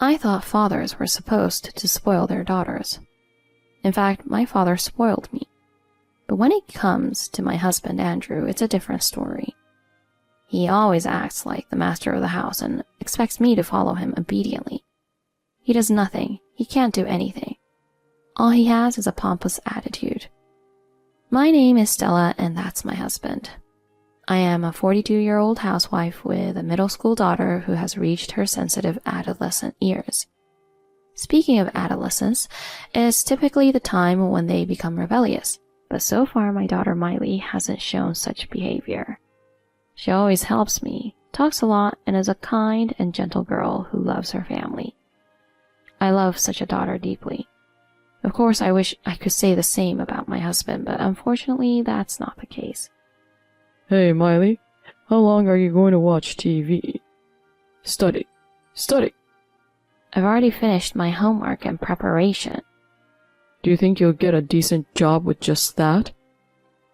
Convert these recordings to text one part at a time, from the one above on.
I thought fathers were supposed to spoil their daughters. In fact, my father spoiled me. But when it comes to my husband, Andrew, it's a different story. He always acts like the master of the house and expects me to follow him obediently. He does nothing. He can't do anything. All he has is a pompous attitude. My name is Stella, and that's my husband. I am a 42-year-old housewife with a middle school daughter who has reached her sensitive adolescent years. Speaking of adolescence, it's typically the time when they become rebellious, but so far my daughter Miley hasn't shown such behavior. She always helps me, talks a lot, and is a kind and gentle girl who loves her family. I love such a daughter deeply. Of course, I wish I could say the same about my husband, but unfortunately, that's not the case. Hey, Miley, how long are you going to watch TV? Study. Study. I've already finished my homework and preparation. Do you think you'll get a decent job with just that?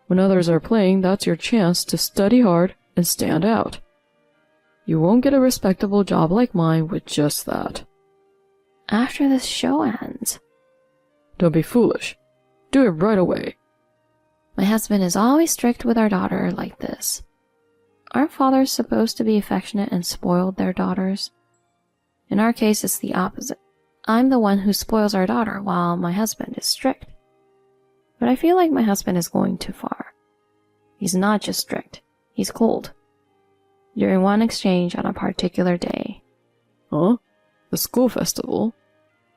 When others are playing, that's your chance to study hard and stand out. You won't get a respectable job like mine with just that. After this show ends. Don't be foolish. Do it right away. My husband is always strict with our daughter like this. Aren't fathers supposed to be affectionate and spoil their daughters? In our case, it's the opposite. I'm the one who spoils our daughter while my husband is strict. But I feel like my husband is going too far. He's not just strict, he's cold. During one exchange on a particular day. Huh? The school festival?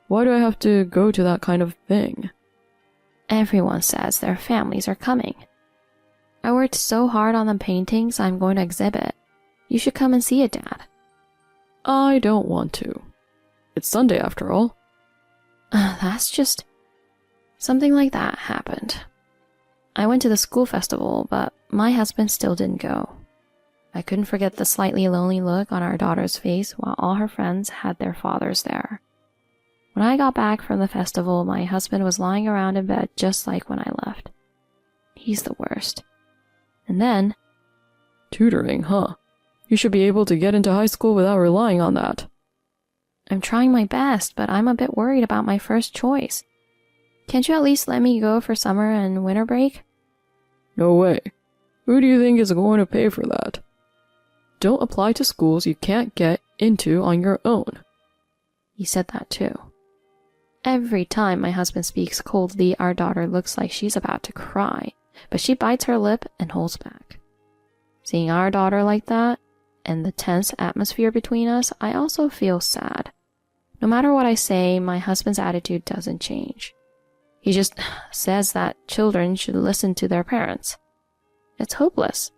Why do I have to go to that kind of thing? Everyone says their families are coming. I worked so hard on the paintings I'm going to exhibit. You should come and see it, Dad. I don't want to. It's Sunday after all. That's just... Something like that happened. I went to the school festival, but my husband still didn't go. I couldn't forget the slightly lonely look on our daughter's face while all her friends had their fathers there. When I got back from the festival, my husband was lying around in bed just like when I left. He's the worst. And then... Tutoring, huh? You should be able to get into high school without relying on that. I'm trying my best, but I'm a bit worried about my first choice. Can't you at least let me go for summer and winter break? No way. Who do you think is going to pay for that? Don't apply to schools you can't get into on your own. He said that too. Every time my husband speaks coldly, our daughter looks like she's about to cry, but she bites her lip and holds back. Seeing our daughter like that, and the tense atmosphere between us, I also feel sad. No matter what I say, my husband's attitude doesn't change. He just says that children should listen to their parents. It's hopeless.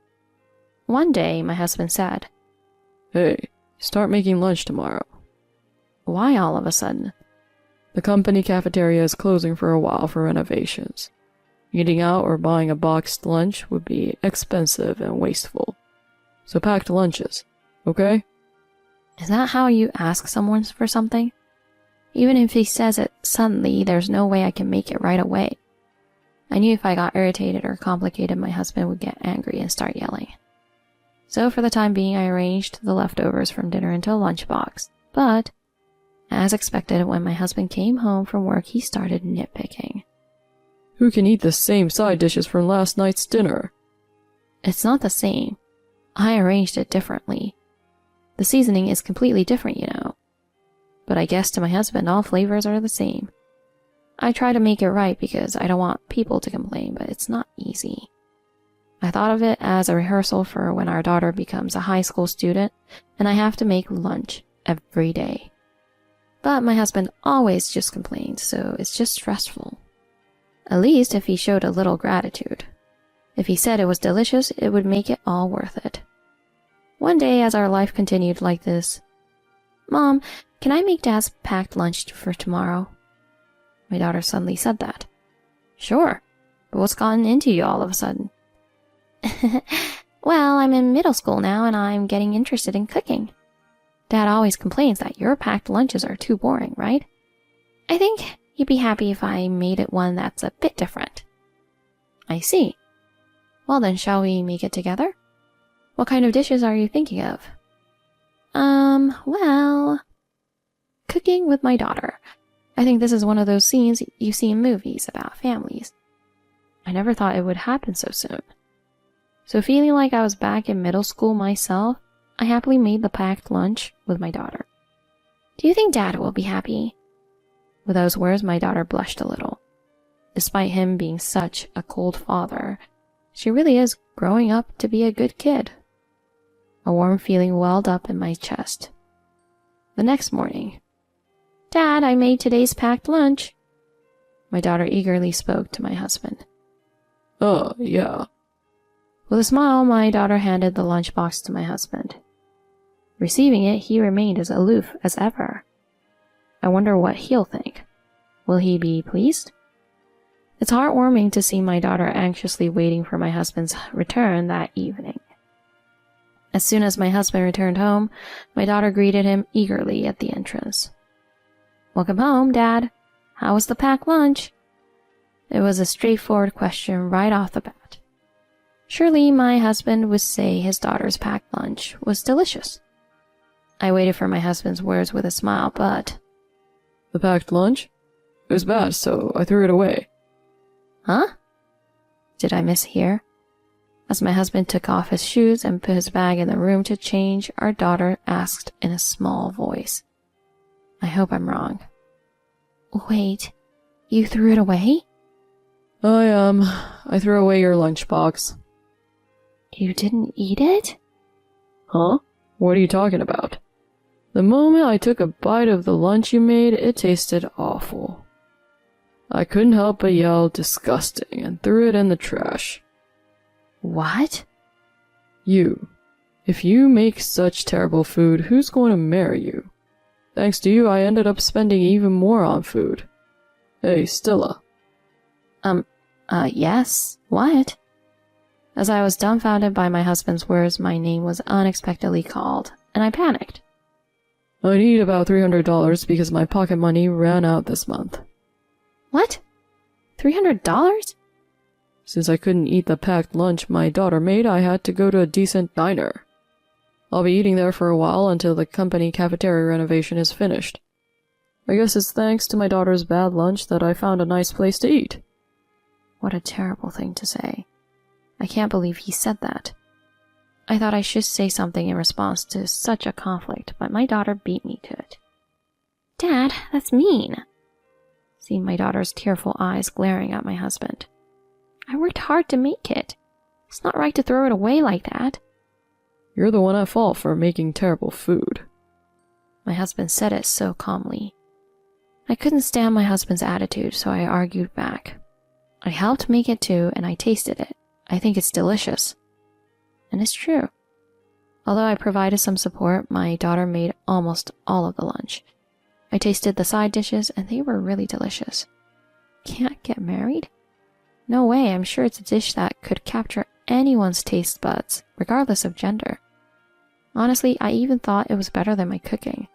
One day, my husband said, Hey, start making lunch tomorrow. Why all of a sudden? The company cafeteria is closing for a while for renovations. Eating out or buying a boxed lunch would be expensive and wasteful. So packed lunches, okay? Is that how you ask someone for something? Even if he says it suddenly, there's no way I can make it right away. I knew if I got irritated or complicated, my husband would get angry and start yelling. So for the time being, I arranged the leftovers from dinner into a lunchbox. But, as expected, when my husband came home from work, he started nitpicking. Who can eat the same side dishes from last night's dinner? It's not the same. I arranged it differently. The seasoning is completely different, you know. But I guess to my husband, all flavors are the same. I try to make it right because I don't want people to complain, but it's not easy. I thought of it as a rehearsal for when our daughter becomes a high school student and I have to make lunch every day. But my husband always just complains, so it's just stressful. At least if he showed a little gratitude. If he said it was delicious, it would make it all worth it. One day, as our life continued like this, Mom, can I make Dad's packed lunch for tomorrow? My daughter suddenly said that. Sure, but what's gotten into you all of a sudden? Well, I'm in middle school now and I'm getting interested in cooking. Dad always complains that your packed lunches are too boring, right? I think he'd be happy if I made it one that's a bit different. I see. Well then, shall we make it together? What kind of dishes are you thinking of? Well... cooking with my daughter. I think this is one of those scenes you see in movies about families. I never thought it would happen so soon. So feeling like I was back in middle school myself, I happily made the packed lunch with my daughter. Do you think Dad will be happy? With those words, my daughter blushed a little. Despite him being such a cold father, she really is growing up to be a good kid. A warm feeling welled up in my chest. The next morning, Dad, I made today's packed lunch. My daughter eagerly spoke to my husband. Oh, yeah. With a smile, my daughter handed the lunchbox to my husband. Receiving it, he remained as aloof as ever. I wonder what he'll think. Will he be pleased? It's heartwarming to see my daughter anxiously waiting for my husband's return that evening. As soon as my husband returned home, my daughter greeted him eagerly at the entrance. Welcome home, Dad. How was the packed lunch? It was a straightforward question right off the bat. Surely my husband would say his daughter's packed lunch was delicious. I waited for my husband's words with a smile, but... The packed lunch? It was bad, so I threw it away. Huh? Did I mishear? As my husband took off his shoes and put his bag in the room to change, our daughter asked in a small voice. I hope I'm wrong. Wait, you threw it away? I threw away your lunchbox. You didn't eat it? Huh? What are you talking about? The moment I took a bite of the lunch you made, it tasted awful. I couldn't help but yell disgusting and threw it in the trash. What? You. If you make such terrible food, who's going to marry you? Thanks to you, I ended up spending even more on food. Hey, Stella. Yes? What? As I was dumbfounded by my husband's words, my name was unexpectedly called, and I panicked. I need about $300 because my pocket money ran out this month. What? $300? Since I couldn't eat the packed lunch my daughter made, I had to go to a decent diner. I'll be eating there for a while until the company cafeteria renovation is finished. I guess it's thanks to my daughter's bad lunch that I found a nice place to eat. What a terrible thing to say. I can't believe he said that. I thought I should say something in response to such a conflict, but my daughter beat me to it. Dad, that's mean. Seeing my daughter's tearful eyes glaring at my husband. I worked hard to make it. It's not right to throw it away like that. You're the one at fault for making terrible food. My husband said it so calmly. I couldn't stand my husband's attitude, so I argued back. I helped make it too, and I tasted it. I think it's delicious. And it's true. Although I provided some support, my daughter made almost all of the lunch. I tasted the side dishes, and they were really delicious. Can't get married? No way, I'm sure it's a dish that could capture anyone's taste buds, regardless of gender. Honestly, I even thought it was better than my cooking.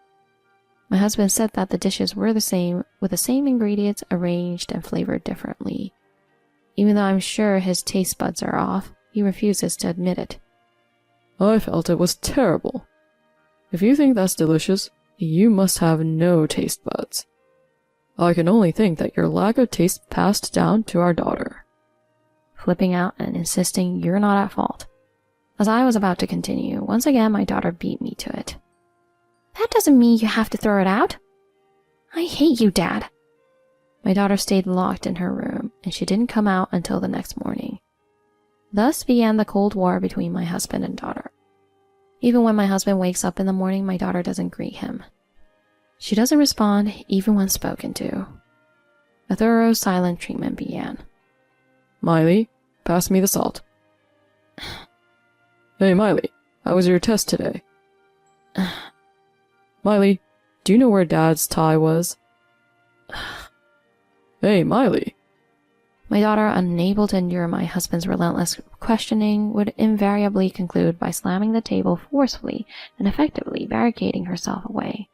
My husband said that the dishes were the same, with the same ingredients arranged and flavored differently. Even though I'm sure his taste buds are off, he refuses to admit it. I felt it was terrible. If you think that's delicious, you must have no taste buds. I can only think that your lack of taste passed down to our daughter. Flipping out and insisting you're not at fault. As I was about to continue, once again my daughter beat me to it. That doesn't mean you have to throw it out. I hate you, Dad. My daughter stayed locked in her room, and she didn't come out until the next morning. Thus began the Cold War between my husband and daughter. Even when my husband wakes up in the morning, my daughter doesn't greet him. She doesn't respond even when spoken to. A thorough silent treatment began. Miley, pass me the salt. Hey, Miley, how was your test today? Miley, do you know where Dad's tie was? Hey, Miley. My daughter, unable to endure my husband's relentless questioning, would invariably conclude by slamming the table forcefully and effectively barricading herself away.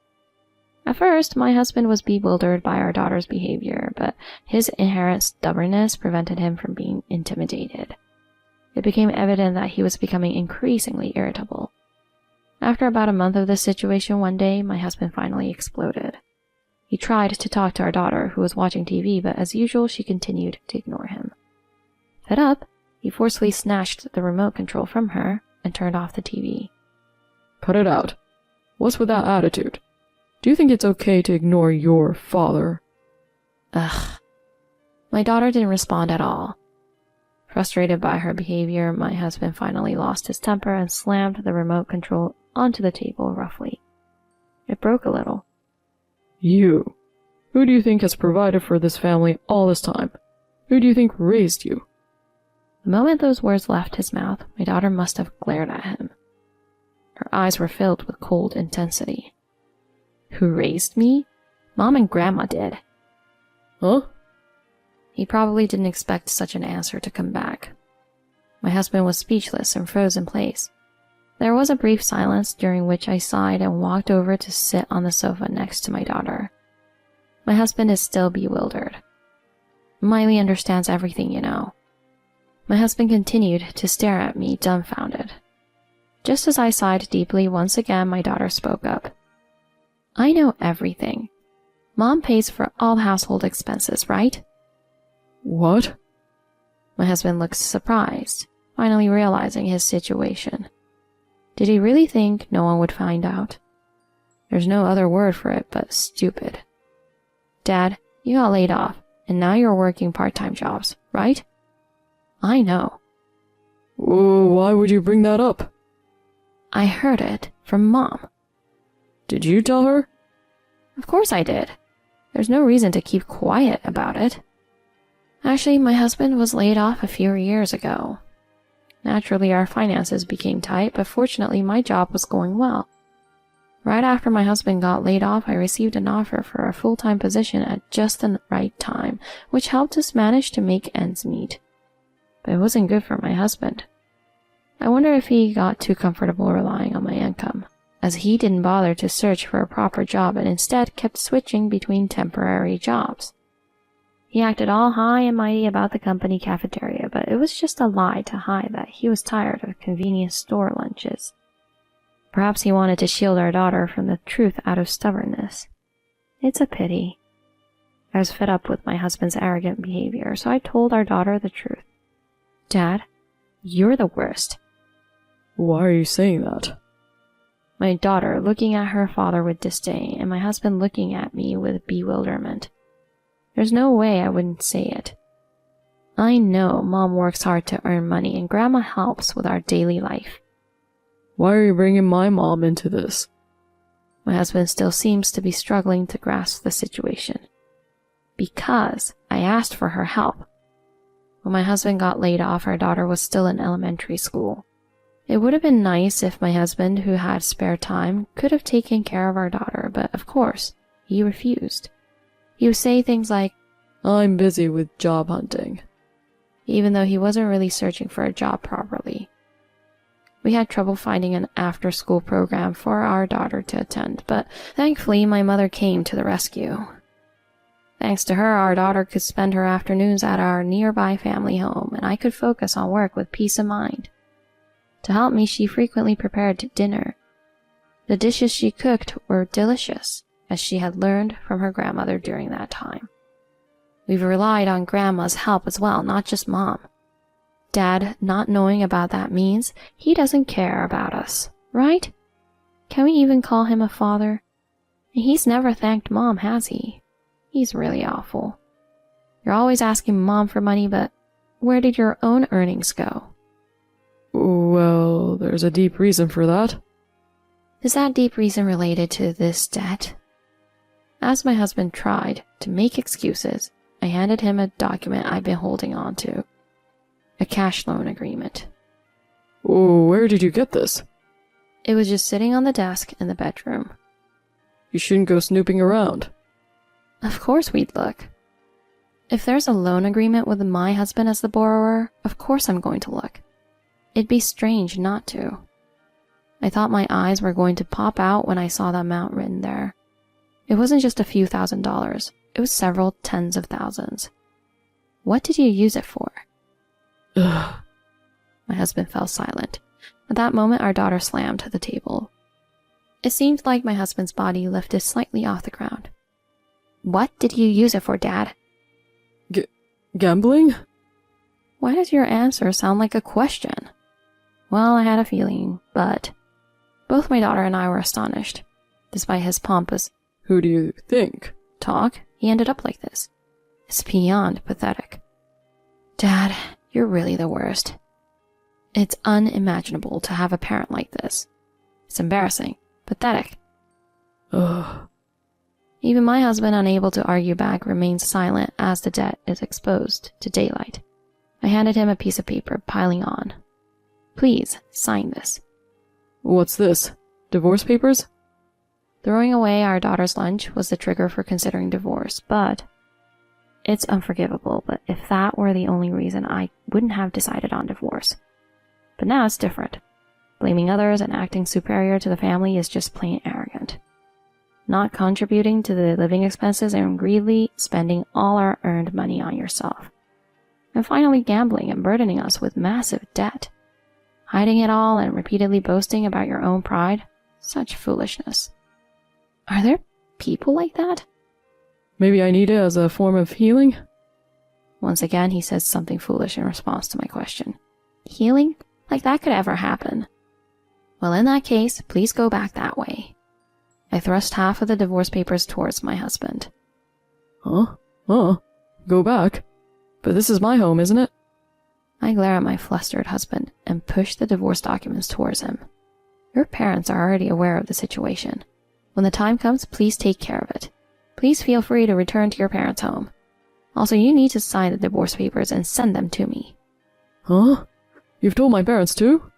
At first, my husband was bewildered by our daughter's behavior, but his inherent stubbornness prevented him from being intimidated. It became evident that he was becoming increasingly irritable. After about a month of this situation, one day, my husband finally exploded. He tried to talk to our daughter, who was watching TV, but as usual, she continued to ignore him. Fed up, he forcefully snatched the remote control from her and turned off the TV. Cut it out. What's with that attitude? Do you think it's okay to ignore your father? Ugh. My daughter didn't respond at all. Frustrated by her behavior, my husband finally lost his temper and slammed the remote control onto the table roughly. It broke a little. You. Who do you think has provided for this family all this time? Who do you think raised you? The moment those words left his mouth, my daughter must have glared at him. Her eyes were filled with cold intensity. Who raised me? Mom and Grandma did. Huh? He probably didn't expect such an answer to come back. My husband was speechless and froze in place. There was a brief silence during which I sighed and walked over to sit on the sofa next to my daughter. My husband is still bewildered. Miley understands everything, you know. My husband continued to stare at me, dumbfounded. Just as I sighed deeply, once again my daughter spoke up. I know everything. Mom pays for all household expenses, right? What? My husband looked surprised, finally realizing his situation. Did he really think no one would find out? There's no other word for it but stupid. Dad, you got laid off, and now you're working part-time jobs, right? I know. Why would you bring that up? I heard it from Mom. Did you tell her? Of course I did. There's no reason to keep quiet about it. Actually, my husband was laid off a few years ago. Naturally, our finances became tight, but fortunately my job was going well. Right after my husband got laid off, I received an offer for a full-time position at just the right time, which helped us manage to make ends meet. But it wasn't good for my husband. I wonder if he got too comfortable relying on my income, as he didn't bother to search for a proper job and instead kept switching between temporary jobs. He acted all high and mighty about the company cafeteria, but it was just a lie to hide that he was tired of convenience store lunches. Perhaps he wanted to shield our daughter from the truth out of stubbornness. It's a pity. I was fed up with my husband's arrogant behavior, so I told our daughter the truth. Dad, you're the worst. Why are you saying that? My daughter looking at her father with disdain, and my husband looking at me with bewilderment. There's no way I wouldn't say it. I know Mom works hard to earn money, and Grandma helps with our daily life. Why are you bringing my mom into this? My husband still seems to be struggling to grasp the situation. Because I asked for her help. When my husband got laid off, our daughter was still in elementary school. It would have been nice if my husband, who had spare time, could have taken care of our daughter, but of course, he refused. He would say things like, I'm busy with job hunting, even though he wasn't really searching for a job properly. We had trouble finding an after-school program for our daughter to attend, but thankfully my mother came to the rescue. Thanks to her, our daughter could spend her afternoons at our nearby family home, and I could focus on work with peace of mind. To help me, she frequently prepared dinner. The dishes she cooked were delicious, as she had learned from her grandmother during that time. We've relied on Grandma's help as well, not just Mom. Dad, not knowing about that means he doesn't care about us, right? Can we even call him a father? He's never thanked Mom, has he? He's really awful. You're always asking Mom for money, but where did your own earnings go? Well, there's a deep reason for that. Is that deep reason related to this debt? As my husband tried to make excuses, I handed him a document I'd been holding on to. A cash loan agreement. Where did you get this? It was just sitting on the desk in the bedroom. You shouldn't go snooping around. Of course we'd look. If there's a loan agreement with my husband as the borrower, of course I'm going to look. It'd be strange not to. I thought my eyes were going to pop out when I saw the amount written there. It wasn't just a few $1,000s. It was several tens of thousands. What did you use it for? Ugh. My husband fell silent. At that moment, our daughter slammed the table. It seemed like my husband's body lifted slightly off the ground. What did you use it for, Dad? Gambling? Why does your answer sound like a question? Well, I had a feeling, but both my daughter and I were astonished. Despite his pompous Who do you think? talk, he ended up like this. It's beyond pathetic. Dad, you're really the worst. It's unimaginable to have a parent like this. It's embarrassing, pathetic. Ugh. Even my husband, unable to argue back, remains silent as the debt is exposed to daylight. I handed him a piece of paper piling on. Please, sign this. What's this? Divorce papers? Throwing away our daughter's lunch was the trigger for considering divorce, but it's unforgivable, but if that were the only reason, I wouldn't have decided on divorce. But now it's different. Blaming others and acting superior to the family is just plain arrogant. Not contributing to the living expenses and greedily spending all our earned money on yourself. And finally gambling and burdening us with massive debt. Hiding it all and repeatedly boasting about your own pride. Such foolishness. Are there people like that? Maybe I need it as a form of healing? Once again, he says something foolish in response to my question. Healing? Like that could ever happen. Well, in that case, please go back that way. I thrust half of the divorce papers towards my husband. Huh? Go back? But this is my home, isn't it? I glare at my flustered husband and push the divorce documents towards him. Your parents are already aware of the situation. When the time comes, please take care of it. Please feel free to return to your parents' home. Also, you need to sign the divorce papers and send them to me. Huh? You've told my parents too?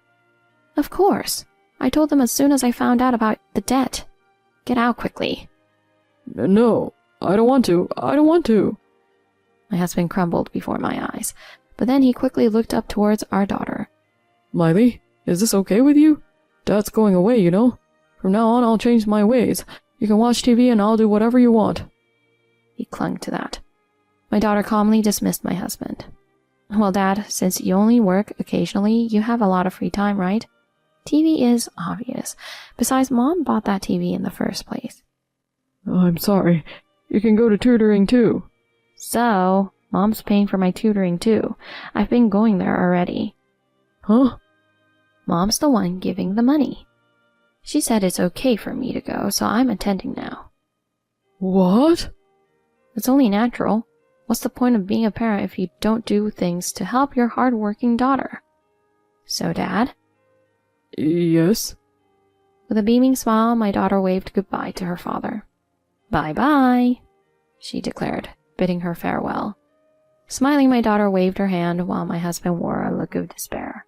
Of course. I told them as soon as I found out about the debt. Get out quickly. No, I don't want to. My husband crumbled before my eyes, but then he quickly looked up towards our daughter. Miley, is this okay with you? Dad's going away, you know. From now on, I'll change my ways. You can watch TV and I'll do whatever you want. He clung to that. My daughter calmly dismissed my husband. Well, Dad, since you only work occasionally, you have a lot of free time, right? TV is obvious. Besides, Mom bought that TV in the first place. I'm sorry. You can go to tutoring too. So, Mom's paying for my tutoring too. I've been going there already. Huh? Mom's the one giving the money. She said it's okay for me to go, so I'm attending now. What? It's only natural. What's the point of being a parent if you don't do things to help your hard-working daughter? So, Dad? Yes? With a beaming smile, my daughter waved goodbye to her father. Bye-bye, she declared, bidding her farewell. Smiling, my daughter waved her hand while my husband wore a look of despair.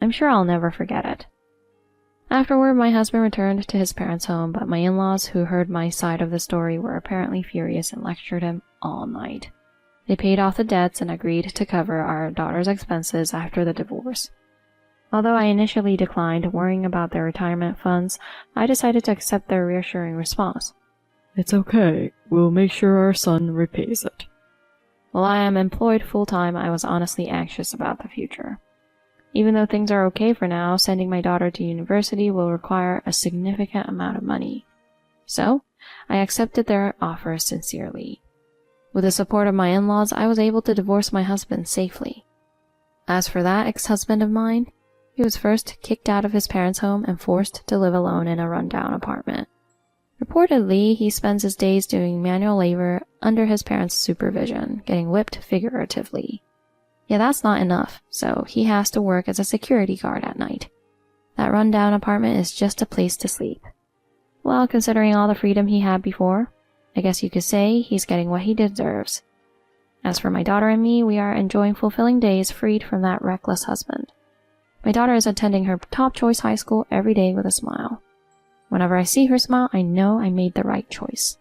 I'm sure I'll never forget it. Afterward, my husband returned to his parents' home, but my in-laws, who heard my side of the story, were apparently furious and lectured him all night. They paid off the debts and agreed to cover our daughter's expenses after the divorce. Although I initially declined, worrying about their retirement funds, I decided to accept their reassuring response. It's okay. We'll make sure our son repays it. While I am employed full-time, I was honestly anxious about the future. Even though things are okay for now, sending my daughter to university will require a significant amount of money. So, I accepted their offer sincerely. With the support of my in-laws, I was able to divorce my husband safely. As for that ex-husband of mine, he was first kicked out of his parents' home and forced to live alone in a rundown apartment. Reportedly, he spends his days doing manual labor under his parents' supervision, getting whipped figuratively. Yeah, that's not enough, so he has to work as a security guard at night. That rundown apartment is just a place to sleep. Well, considering all the freedom he had before, I guess you could say he's getting what he deserves. As for my daughter and me, we are enjoying fulfilling days freed from that reckless husband. My daughter is attending her top choice high school every day with a smile. Whenever I see her smile, I know I made the right choice.